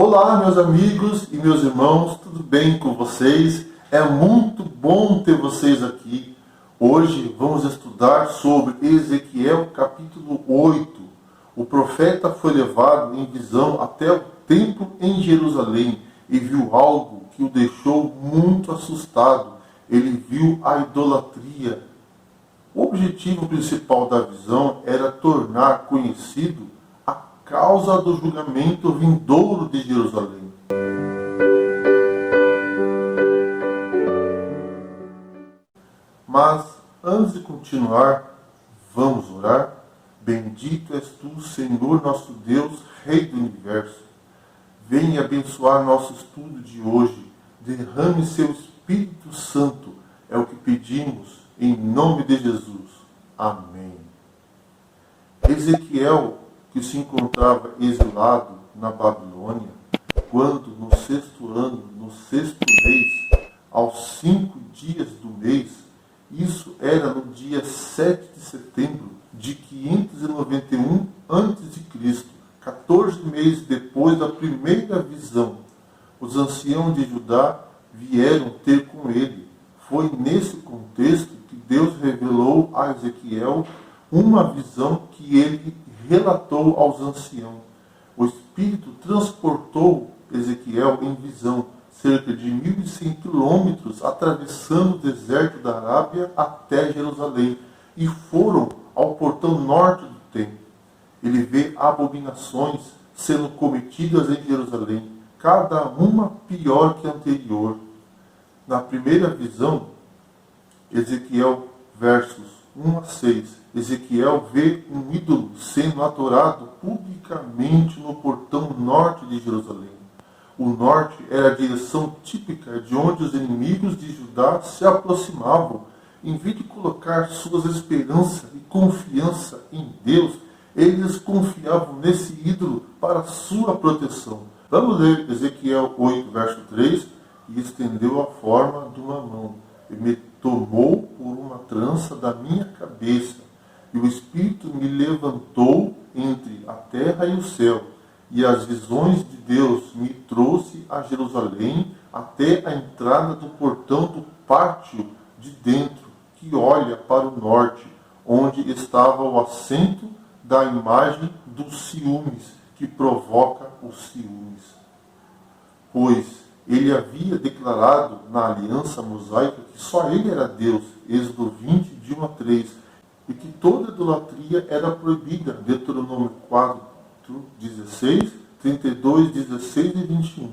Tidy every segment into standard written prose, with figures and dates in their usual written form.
Olá, meus amigos e meus irmãos, tudo bem com vocês? É muito bom ter vocês aqui. Hoje vamos estudar sobre Ezequiel capítulo 8. O profeta foi levado em visão até o templo em Jerusalém e viu algo que o deixou muito assustado. Ele viu a idolatria. O objetivo principal da visão era tornar conhecido a causa do julgamento vindouro de Jerusalém. Mas, antes de continuar, vamos orar. Bendito és tu, Senhor nosso Deus, Rei do Universo. Venha abençoar nosso estudo de hoje. Derrame seu Espírito Santo. É o que pedimos, em nome de Jesus. Amém. Ezequiel, que se encontrava exilado na Babilônia, quando no 6º ano, no 6º mês, aos 5 dias do mês, isso era no dia 7 de setembro de 591 a.C., 14 meses depois da primeira visão, os anciãos de Judá vieram ter com ele. Foi nesse contexto que Deus revelou a Ezequiel uma visão que ele relatou aos anciãos. O Espírito transportou Ezequiel em visão, cerca de 1.100 quilômetros, atravessando o deserto da Arábia até Jerusalém, e foram ao portão norte do templo. Ele vê abominações sendo cometidas em Jerusalém, cada uma pior que a anterior. Na primeira visão, Ezequiel, versos 1 a 6, Ezequiel vê um ídolo sendo adorado publicamente no portão norte de Jerusalém. O norte era a direção típica de onde os inimigos de Judá se aproximavam. Em vez de colocar suas esperanças e confiança em Deus, eles confiavam nesse ídolo para sua proteção. Vamos ler Ezequiel 8, verso 3. E estendeu a forma de uma mão, e me tomou por uma trança da minha cabeça, e o Espírito me levantou entre a terra e o céu, e as visões de Deus me trouxe a Jerusalém, até a entrada do portão do pátio de dentro, que olha para o norte, onde estava o assento da imagem dos ciúmes, que provoca os ciúmes. Pois ele havia declarado na aliança mosaica que só ele era Deus, Êxodo 20, de 1 a 3, e que toda idolatria era proibida, Deuteronômio 4, 16, 32, 16 e 21.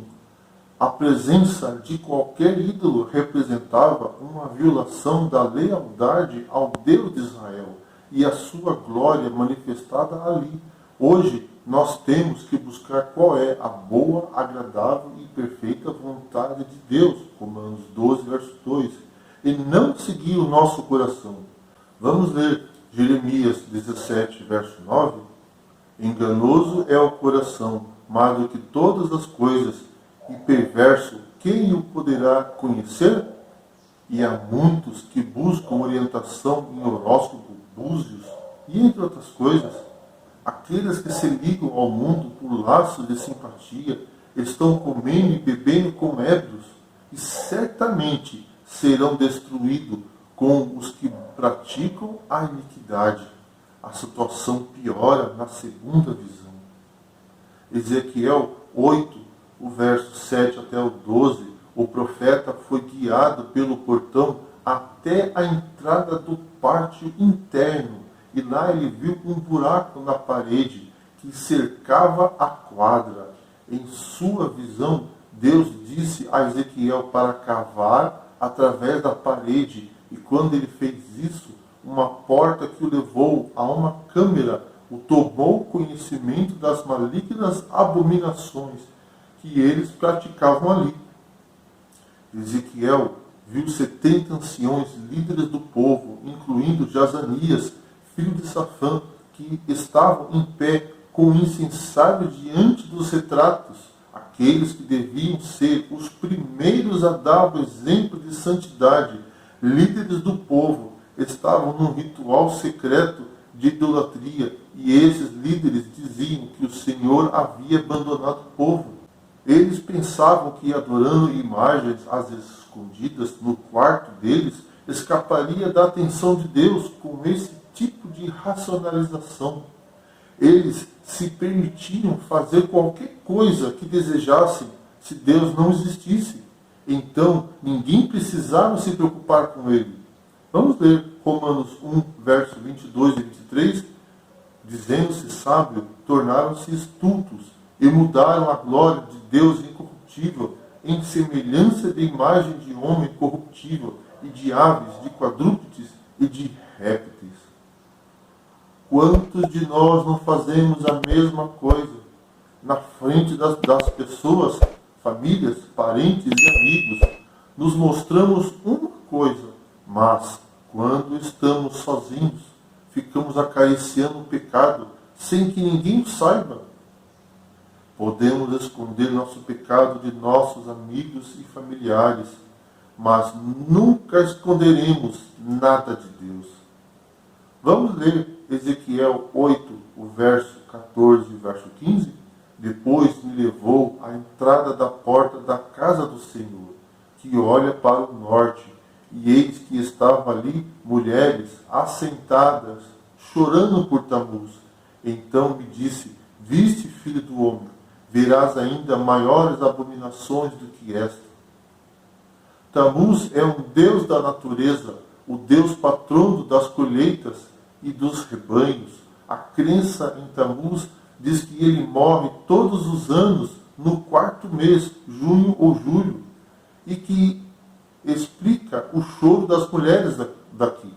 A presença de qualquer ídolo representava uma violação da lealdade ao Deus de Israel e a sua glória manifestada ali. Hoje, nós temos que buscar qual é a boa, agradável e perfeita vontade de Deus, Romanos 12, verso 2, e não seguir o nosso coração. Vamos ler Jeremias 17, verso 9. Enganoso é o coração, mais do que todas as coisas, e perverso, quem o poderá conhecer? E há muitos que buscam orientação em horóscopo, búzios, e entre outras coisas. Aqueles que se ligam ao mundo por laços de simpatia estão comendo e bebendo com ébrios, e certamente serão destruídos com os que praticam a iniquidade. A situação piora na segunda visão. Ezequiel 8, o verso 7 até o 12, o profeta foi guiado pelo portão até a entrada do pátio interno, e lá ele viu um buraco na parede que cercava a quadra. Em sua visão, Deus disse a Ezequiel para cavar através da parede, e quando ele fez isso, uma porta que o levou a uma câmara o tomou conhecimento das malignas abominações que eles praticavam ali. Ezequiel viu 70 anciões, líderes do povo, incluindo Jazanias, filho de Safã, que estavam em pé com incensário diante dos retratos, aqueles que deviam ser os primeiros a dar o exemplo de santidade, líderes do povo, estavam num ritual secreto de idolatria, e esses líderes diziam que o Senhor havia abandonado o povo. pensavam que adorando imagens às escondidas no quarto deles, escaparia da atenção de Deus com esse tipo de racionalização. Eles se permitiam fazer qualquer coisa que desejassem se Deus não existisse. Então, ninguém precisava se preocupar com ele. Vamos ler Romanos 1, verso 22 e 23. Dizendo-se sábio, tornaram-se estultos e mudaram a glória de Deus incorruptível em semelhança de imagem de homem corruptível e de aves, de quadrúpedes e de répteis. Quantos de nós não fazemos a mesma coisa na frente das pessoas, famílias, parentes e amigos? Nos mostramos uma coisa, mas quando estamos sozinhos, ficamos acariciando o pecado sem que ninguém o saiba. Podemos esconder nosso pecado de nossos amigos e familiares, mas nunca esconderemos nada de Deus. Vamos ler Ezequiel 8, o verso 14 e verso 15? Depois me levou à entrada da porta da casa do Senhor, que olha para o norte, e eis que estavam ali mulheres assentadas, chorando por Tamuz. Então me disse: viste, filho do homem, verás ainda maiores abominações do que esta. Tamuz é um deus da natureza, o deus patrono das colheitas e dos rebanhos. A crença em Tamuz diz que ele morre todos os anos no quarto mês, junho ou julho, e que explica o choro das mulheres daqui.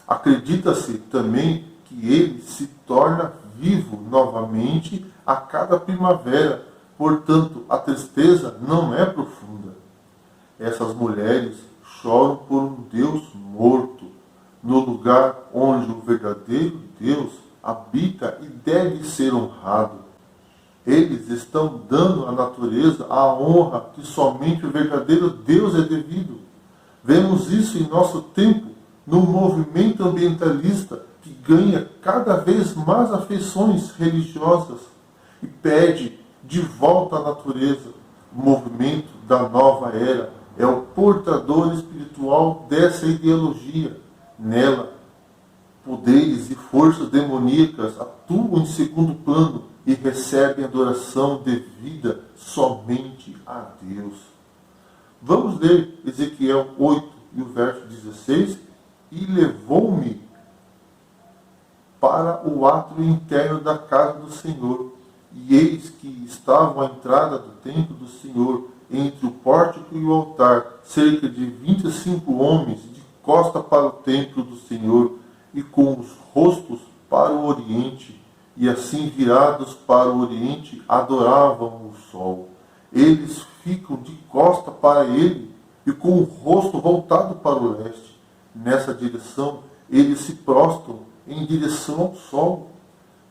Acredita-se também que ele se torna vivo novamente a cada primavera, portanto a tristeza não é profunda. Essas mulheres choram por um Deus morto, no lugar onde o verdadeiro Deus habita e deve ser honrado. Eles estão dando à natureza a honra que somente o verdadeiro Deus é devido. Vemos isso em nosso tempo, no movimento ambientalista que ganha cada vez mais afeições religiosas e pede de volta à natureza. O movimento da nova era é o portador espiritual dessa ideologia. Nela, poderes e forças demoníacas atuam em segundo plano e recebem adoração devida somente a Deus. Vamos ler Ezequiel 8 e o verso 16. E levou-me para o átrio interno da casa do Senhor, e eis que estavam à entrada do templo do Senhor, entre o pórtico e o altar, cerca de 25 homens, de costa para o templo do Senhor, e com os rostos para o oriente, e assim virados para o oriente, adoravam o sol. Eles ficam de costa para ele, e com o rosto voltado para o leste. Nessa direção, eles se prostram em direção ao sol.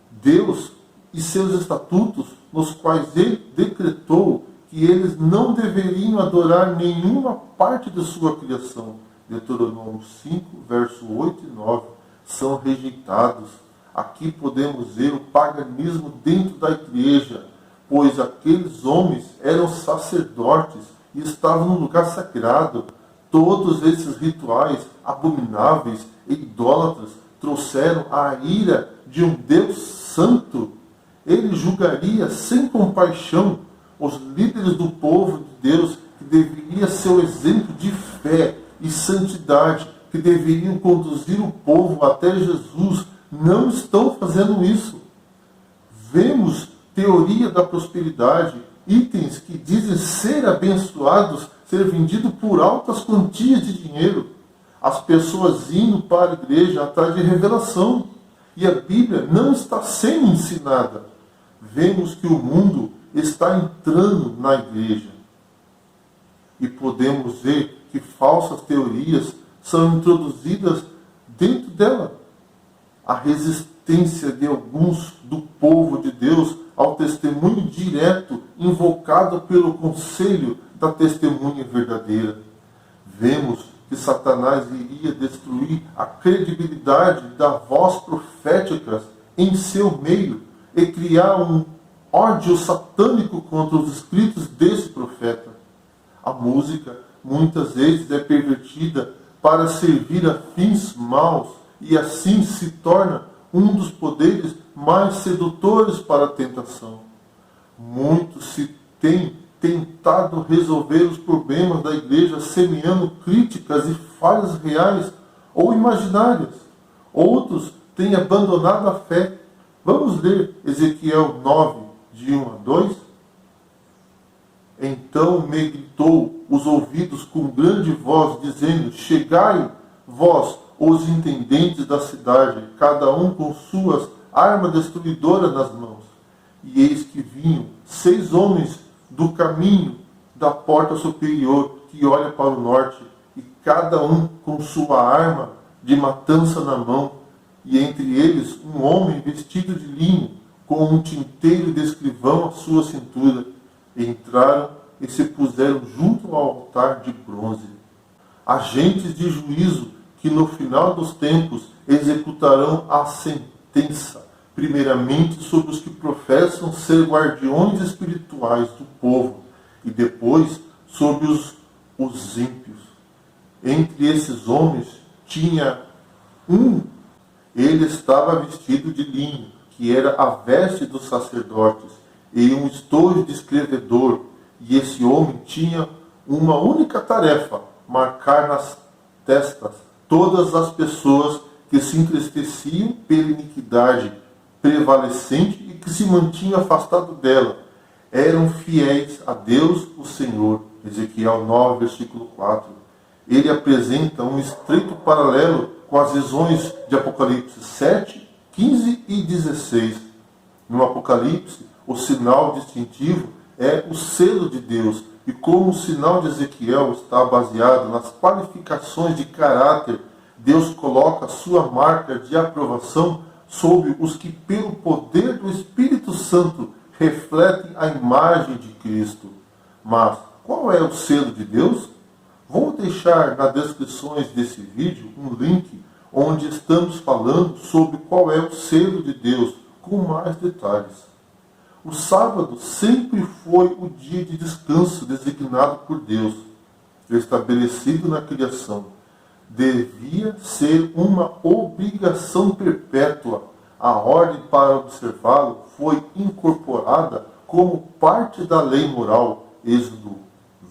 Deus e seus estatutos, nos quais ele decretou que eles não deveriam adorar nenhuma parte de sua criação, Deuteronômio 5, verso 8 e 9, são rejeitados. Aqui podemos ver o paganismo dentro da igreja, pois aqueles homens eram sacerdotes e estavam no lugar sagrado. Todos esses rituais abomináveis e idólatras trouxeram a ira de um Deus santo. Ele julgaria sem compaixão os líderes do povo de Deus, que deveria ser o exemplo de fé e santidade, que deveriam conduzir o povo até Jesus. Não estão fazendo isso. Vemos teoria da prosperidade, itens que dizem ser abençoados, ser vendido por altas quantias de dinheiro. As pessoas indo para a igreja atrás de revelação. E a Bíblia não está sendo ensinada. Vemos que o mundo está entrando na igreja. E podemos ver que falsas teorias são introduzidas dentro dela. A resistência de alguns do povo de Deus ao testemunho direto invocado pelo conselho da testemunha verdadeira. Vemos que Satanás iria destruir a credibilidade da voz profética em seu meio e criar ódio satânico contra os escritos desse profeta. A música muitas vezes é pervertida para servir a fins maus e assim se torna um dos poderes mais sedutores para a tentação. Muitos se têm tentado resolver os problemas da igreja semeando críticas e falhas reais ou imaginárias. Outros têm abandonado a fé. Vamos ler Ezequiel 9, de 1 a 2? Então me gritou os ouvidos com grande voz, dizendo: chegai, vós, os intendentes da cidade, cada um com suas armas destruidoras nas mãos. E eis que vinham 6 homens do caminho da porta superior, que olha para o norte, e cada um com sua arma de matança na mão, e entre eles um homem vestido de linho, com um tinteiro de escrivão à sua cintura. Entraram e se puseram junto ao altar de bronze. Agentes de juízo que no final dos tempos executarão a sentença, primeiramente sobre os que professam ser guardiões espirituais do povo, e depois sobre os ímpios. Entre esses homens tinha um, ele estava vestido de linho, que era a veste dos sacerdotes, e um estojo de escrevedor, e esse homem tinha uma única tarefa: marcar nas testas todas as pessoas que se entristeciam pela iniquidade prevalecente e que se mantinham afastados dela. Eram fiéis a Deus, o Senhor. Ezequiel 9, versículo 4. Ele apresenta um estreito paralelo com as visões de Apocalipse 7, 15 e 16. No Apocalipse, o sinal distintivo é o selo de Deus, e como o sinal de Ezequiel está baseado nas qualificações de caráter, Deus coloca sua marca de aprovação sobre os que, pelo poder do Espírito Santo, refletem a imagem de Cristo. Mas qual é o selo de Deus? Vou deixar nas descrições desse vídeo um link onde estamos falando sobre qual é o selo de Deus, com mais detalhes. O sábado sempre foi o dia de descanso designado por Deus, estabelecido na criação. Devia ser uma obrigação perpétua. A ordem para observá-lo foi incorporada como parte da lei moral. Êxodo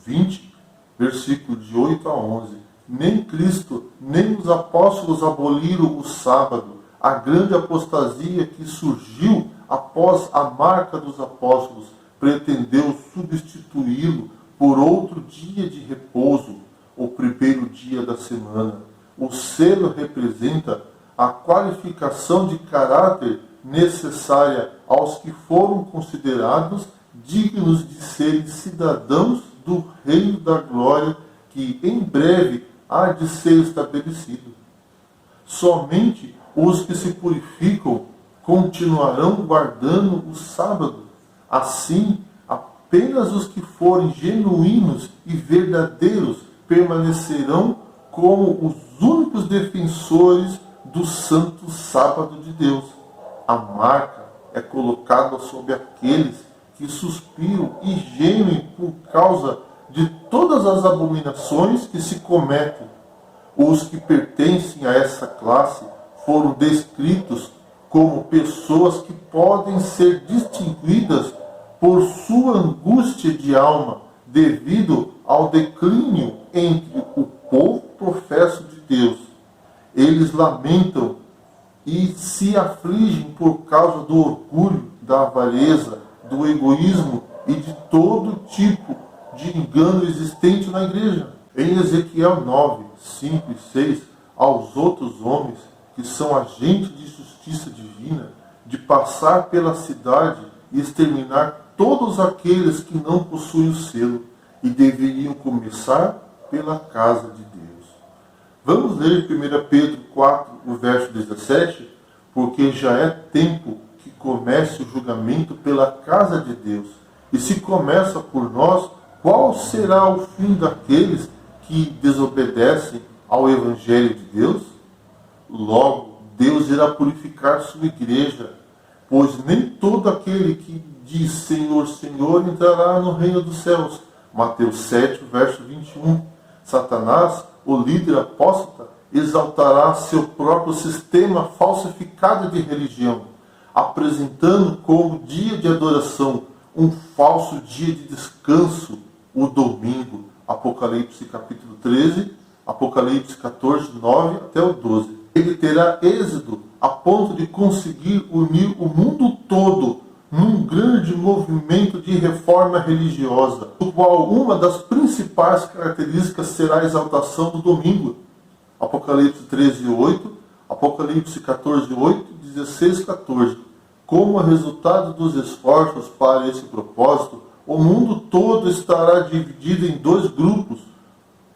20, versículo de 8 a 11. Nem Cristo, nem os apóstolos aboliram o sábado. A grande apostasia que surgiu após a marca dos apóstolos pretendeu substituí-lo por outro dia de repouso, o primeiro dia da semana. O selo representa a qualificação de caráter necessária aos que foram considerados dignos de serem cidadãos do reino da glória, que em breve há de ser estabelecido. Somente os que se purificam continuarão guardando o sábado. Assim, apenas os que forem genuínos e verdadeiros permanecerão como os únicos defensores do santo sábado de Deus. A marca é colocada sobre aqueles que suspiram e gemem por causa de todas as abominações que se cometem. Os que pertencem a essa classe foram descritos como pessoas que podem ser distinguidas por sua angústia de alma, devido ao declínio entre o povo professo de Deus. Eles lamentam e se afligem por causa do orgulho, da avareza, do egoísmo e de todo tipo de engano existente na igreja. Em Ezequiel 9, 5 e 6, aos outros homens que são agentes de justiça divina, de passar pela cidade e exterminar todos aqueles que não possuem o selo, e deveriam começar pela casa de Deus. Vamos ler 1 Pedro 4, o verso 17, porque já é tempo que comece o julgamento pela casa de Deus. E se começa por nós, qual será o fim daqueles que desobedecem ao Evangelho de Deus? Logo, Deus irá purificar sua igreja, pois nem todo aquele que diz Senhor, Senhor, entrará no reino dos céus. Mateus 7, verso 21. Satanás, o líder apóstata, exaltará seu próprio sistema falsificado de religião, apresentando como dia de adoração um falso dia de descanso, o domingo. Apocalipse capítulo 13, Apocalipse 14, 9 até o 12. Ele terá êxito a ponto de conseguir unir o mundo todo num grande movimento de reforma religiosa, do qual uma das principais características será a exaltação do domingo. Apocalipse 13, 8, Apocalipse 14, 8, 16, 14. Como resultado dos esforços para esse propósito, o mundo todo estará dividido em dois grupos: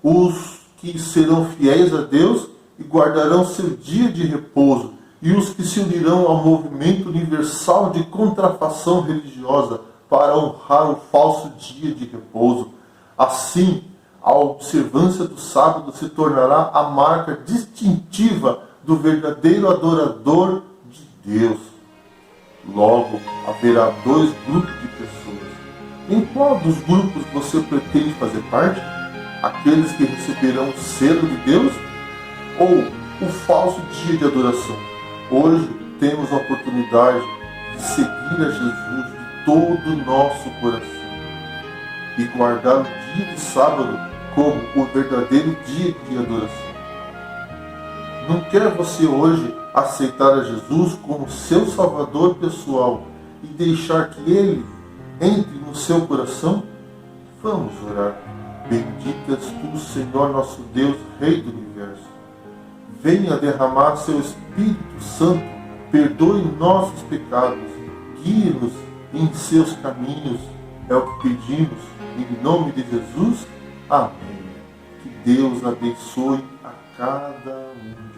os que serão fiéis a Deus e guardarão seu dia de repouso, e os que se unirão ao movimento universal de contrafação religiosa para honrar o falso dia de repouso. Assim, a observância do sábado se tornará a marca distintiva do verdadeiro adorador de Deus. Logo, haverá dois grupos de pessoas. Em qual dos grupos você pretende fazer parte? Aqueles que receberão o selo de Deus? Ou o falso dia de adoração? Hoje temos a oportunidade de seguir a Jesus de todo o nosso coração e guardar o dia de sábado como o verdadeiro dia de adoração. Não quer você hoje aceitar a Jesus como seu Salvador pessoal e deixar que Ele entre no seu coração? Vamos orar. Bendito és tu, Senhor nosso Deus, Rei do Universo. Venha derramar seu Espírito Santo, perdoe nossos pecados, guie-nos em seus caminhos. É o que pedimos, em nome de Jesus. Amém. Que Deus abençoe a cada um.